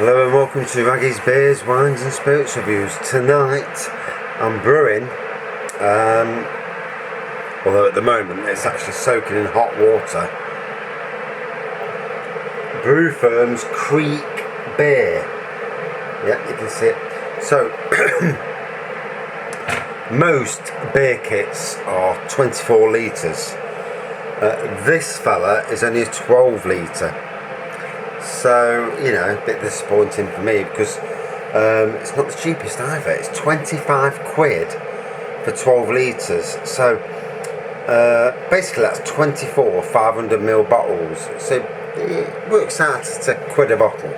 Hello and welcome to Raggy's Beers, Wines and Spirits Reviews. Tonight I'm brewing, although at the moment it's actually soaking in hot water, Brewferm's Kriek beer. Yep, you can see it. So, most beer kits are 24 litres. This fella is only a 12 litre. So, you know, a bit disappointing for me because it's not the cheapest either. It's 25 quid for 12 litres. So, basically that's 24 500ml bottles. So, it works out at £1 a bottle.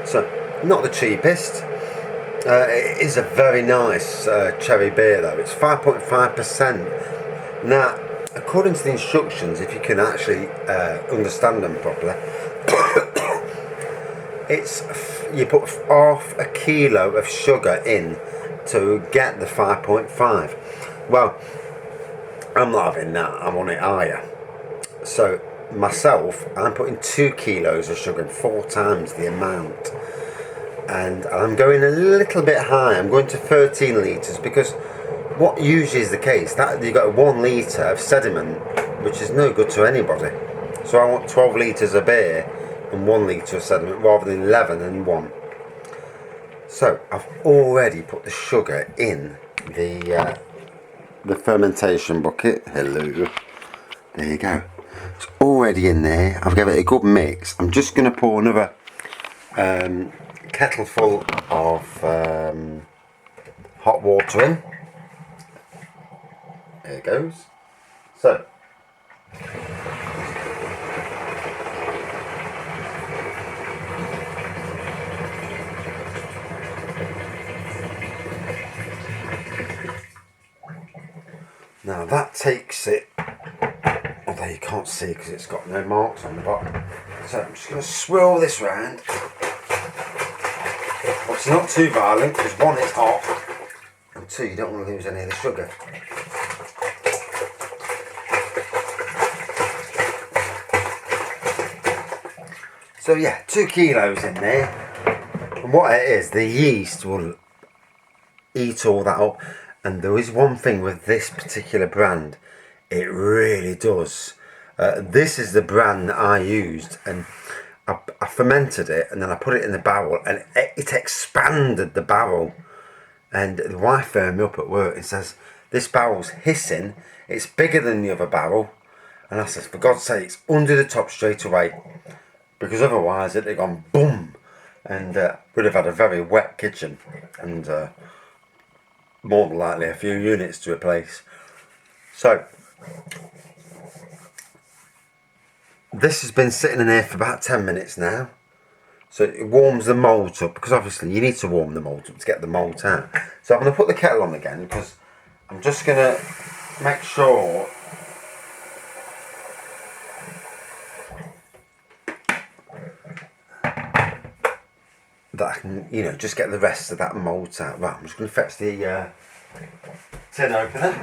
So, not the cheapest. It is a very nice cherry beer though. It's 5.5%. Now, according to the instructions, if you can actually understand them properly, it's you put half a kilo of sugar in to get the 5.5. Well, I'm not having that. I want it higher. So myself, I'm putting 2 kilos of sugar, 4 times the amount, and I'm going a little bit high. I'm going to 13 litres because what usually is the case, that you've got 1 litre of sediment, which is no good to anybody. So I want 12 litres of beer and 1 litre of sediment rather than 11 and 1. So I've already put the sugar in the fermentation bucket. Hello. There you go. It's already in there. I've given it a good mix. I'm just going to pour another kettle full of hot water in. There it goes. So, now that takes it, although you can't see because it's got no marks on the bottom. So I'm just going to swirl this round. Well, it's not too violent because 1, it's hot, and 2, you don't want to lose any of the sugar. So yeah, 2 kilos in there, and what it is, the yeast will eat all that up. And there is one thing with this particular brand, it really does. This is the brand that I used, and I fermented it, and then I put it in the barrel, and it expanded the barrel. And the wife phoned me up at work and says, "This barrel's hissing, it's bigger than the other barrel." And I said, "For God's sake, it's under the top straight away, because otherwise it'd have gone boom, and we'd have had a very wet kitchen, and more than likely a few units to replace." So this has been sitting in here for about 10 minutes now. So it warms the malt up, because obviously you need to warm the malt up to get the malt out. So I'm going to put the kettle on again, because I'm just going to make sure that I can, you know, just get the rest of that malt out. Right, I'm just going to fetch the tin opener.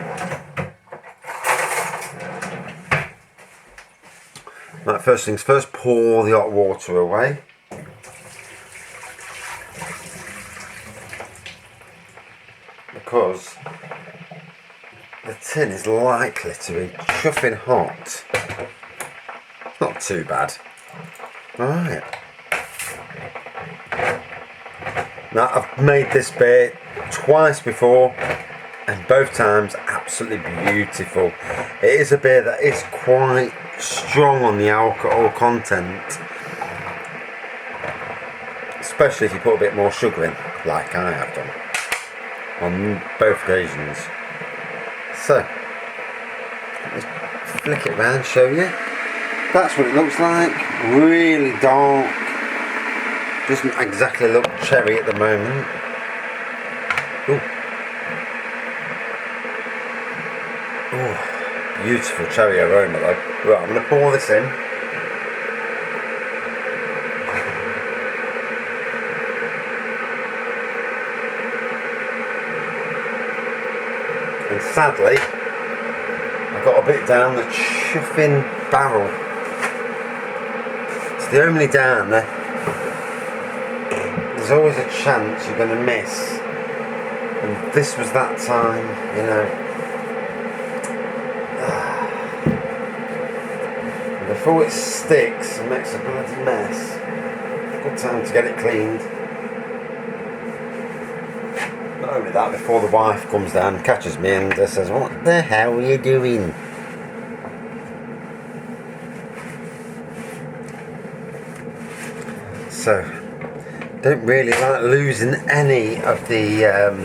Right, first things first, pour the hot water away. Because the tin is likely to be chuffing hot. Not too bad. Right. Now, I've made this beer twice before, and both times absolutely beautiful. It is a beer that is quite strong on the alcohol content, especially if you put a bit more sugar in, like I have done on both occasions. So, let's flick it round, show you. That's what it looks like. Really dark. Doesn't exactly look cherry at the moment. Ooh. Ooh, beautiful cherry aroma though. Right, I'm going to pour this in. And sadly, I got a bit down the chuffing barrel. It's the only down there. there's always a chance you're going to miss, and this was that time, you know. And before it sticks and makes a bloody mess, good time to get it cleaned. Not only that, before the wife comes down, catches me and says, "What the hell are you doing?" So, don't really like losing any of the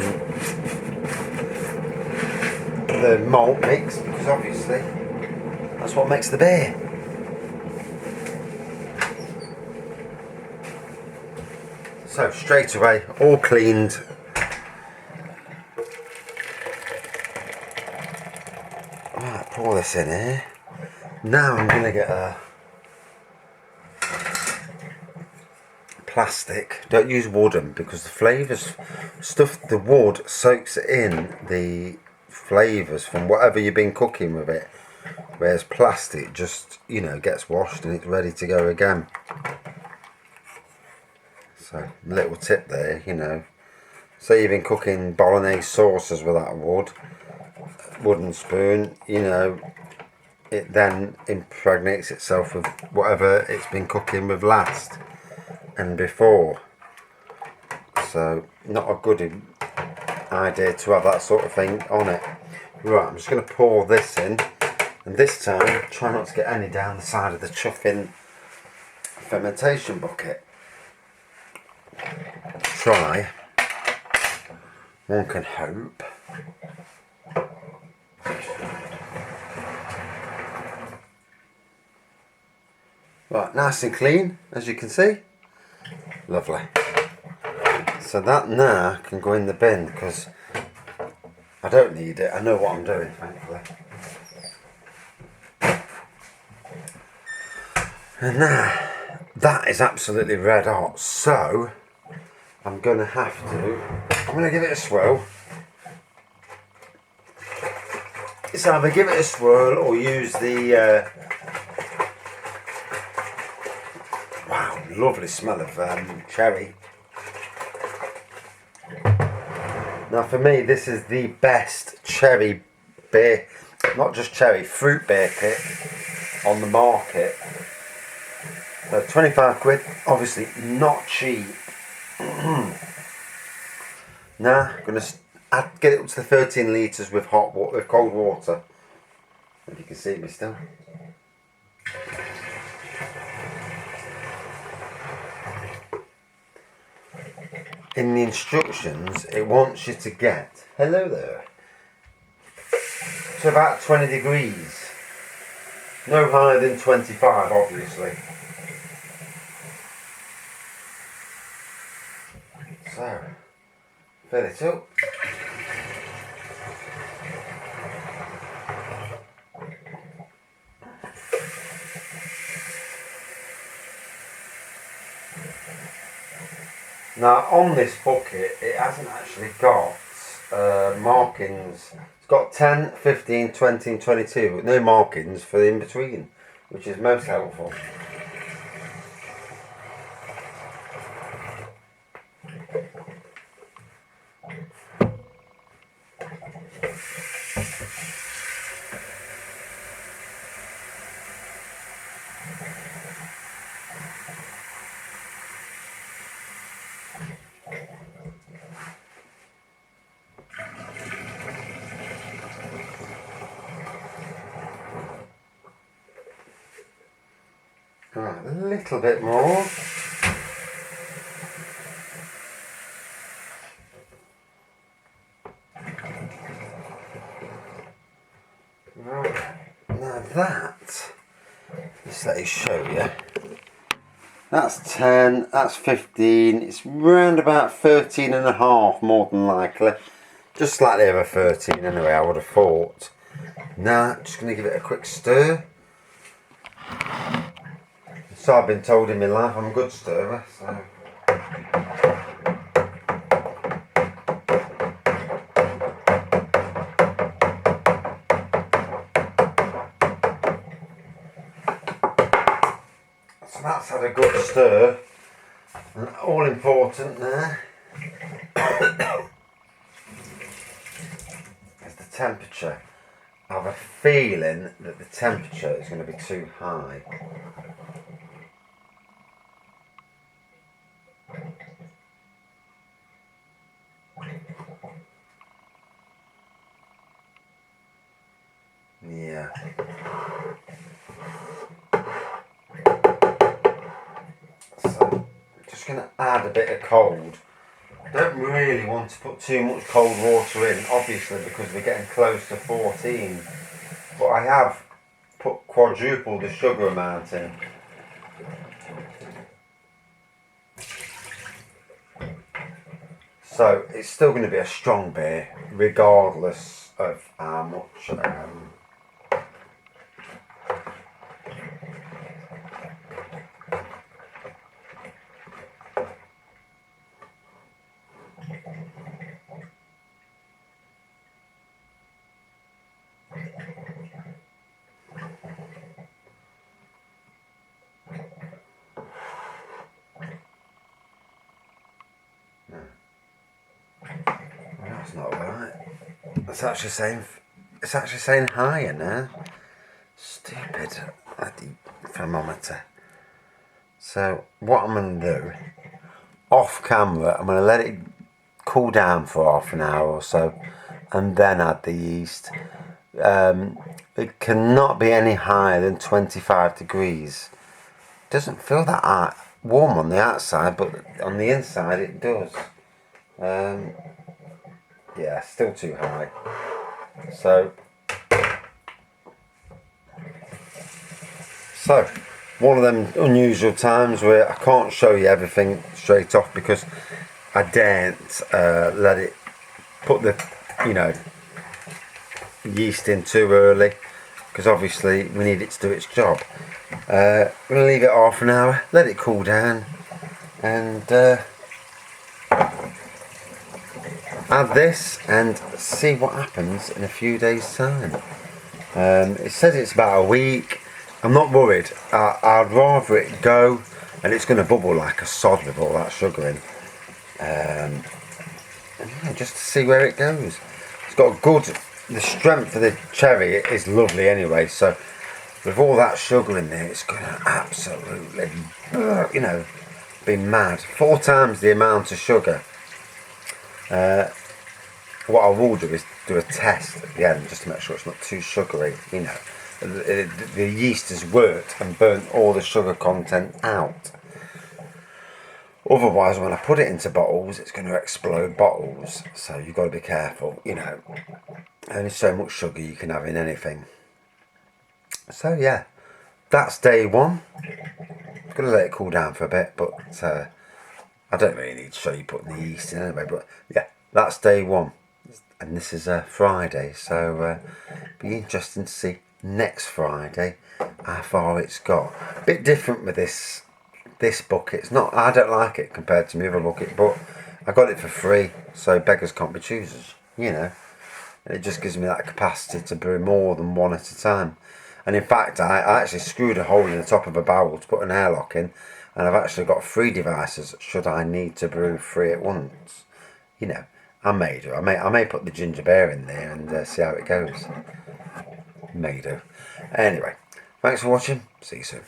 malt mix, because obviously that's what makes the beer. So straight away, all cleaned. Right, pour this in here. Now I'm going to get a plastic. Don't use wooden, because the flavours, the wood soaks in the flavours from whatever you've been cooking with it, whereas plastic just, you know, gets washed and it's ready to go again. So, little tip there, you know, say you've been cooking bolognese sauces with that wooden spoon, you know, it then impregnates itself with whatever it's been cooking with last and before. So, not a good idea to have that sort of thing on it. Right, I'm just going to pour this in, and this time try not to get any down the side of the chuffing fermentation bucket. Try, one can hope. Right, nice and clean, as you can see. Lovely. So that now can go in the bin, because I don't need it. I know what I'm doing, thankfully. And now, that is absolutely red hot. So, I'm going to give it a swirl. It's either give it a swirl or use the, wow, lovely smell of cherry. Now for me, this is the best cherry beer, not just cherry, fruit beer kit on the market. So 25 quid, obviously not cheap. Now I'm going to get it up to the 13 litres with hot water, with cold water. If you can see me still. In the instructions, it wants you to get, hello there, to about 20 degrees. No higher than 25, obviously. So, fill it up. Now on this bucket, it hasn't actually got markings. It's got 10, 15, 20 and 22, but no markings for the in between, which is most helpful. Right, a little bit more. Right, now that, just let me show you. That's 10, that's 15, it's round about 13 and a half more than likely. Just slightly over 13 anyway, I would have thought. Now, just going to give it a quick stir. So I've been told in my life I'm a good stirrer, so. So that's had a good stir. And all important there is the temperature. I have a feeling that the temperature is going to be too high. Yeah. So, just going to add a bit of cold. Don't really want to put too much cold water in, obviously, because we're getting close to 14. But I have put quadruple the sugar amount in. So it's still going to be a strong beer, regardless of how much. That's not right. It's actually saying higher now. Stupid bloody thermometer. So what I'm going to do, off camera, I'm going to let it cool down for half an hour or so, and then add the yeast. It cannot be any higher than 25 degrees. Doesn't feel that warm on the outside, but on the inside it does. Yeah, still too high. So one of them unusual times where I can't show you everything straight off because I daren't let it put the yeast in too early, because obviously we need it to do its job. We're going to leave it half an hour, let it cool down, and add this and see what happens in a few days' time. It says it's about a week. I'm not worried. I'd rather it go, and it's going to bubble like a sod with all that sugar in. And yeah, just to see where it goes. It's got the strength of the cherry is lovely anyway, so with all that sugar in there, it's going to absolutely, be mad. 4 times the amount of sugar. What I will do is do a test at the end just to make sure it's not too sugary. The yeast has worked and burnt all the sugar content out. Otherwise, when I put it into bottles, it's going to explode bottles. So you've got to be careful. Only so much sugar you can have in anything. So yeah, that's day 1. I'm going to let it cool down for a bit, but I don't really need to show you putting the yeast in anyway. But yeah, that's day 1. And this is a Friday, so be interesting to see next Friday how far it's got. A bit different with this bucket. It's not. I don't like it compared to my other bucket, but I got it for free, so beggars can't be choosers. It just gives me that capacity to brew more than one at a time. And in fact, I actually screwed a hole in the top of a barrel to put an airlock in, and I've actually got 3 devices should I need to brew 3 at once. I may do. I may put the ginger beer in there and see how it goes. May do. Anyway, thanks for watching. See you soon.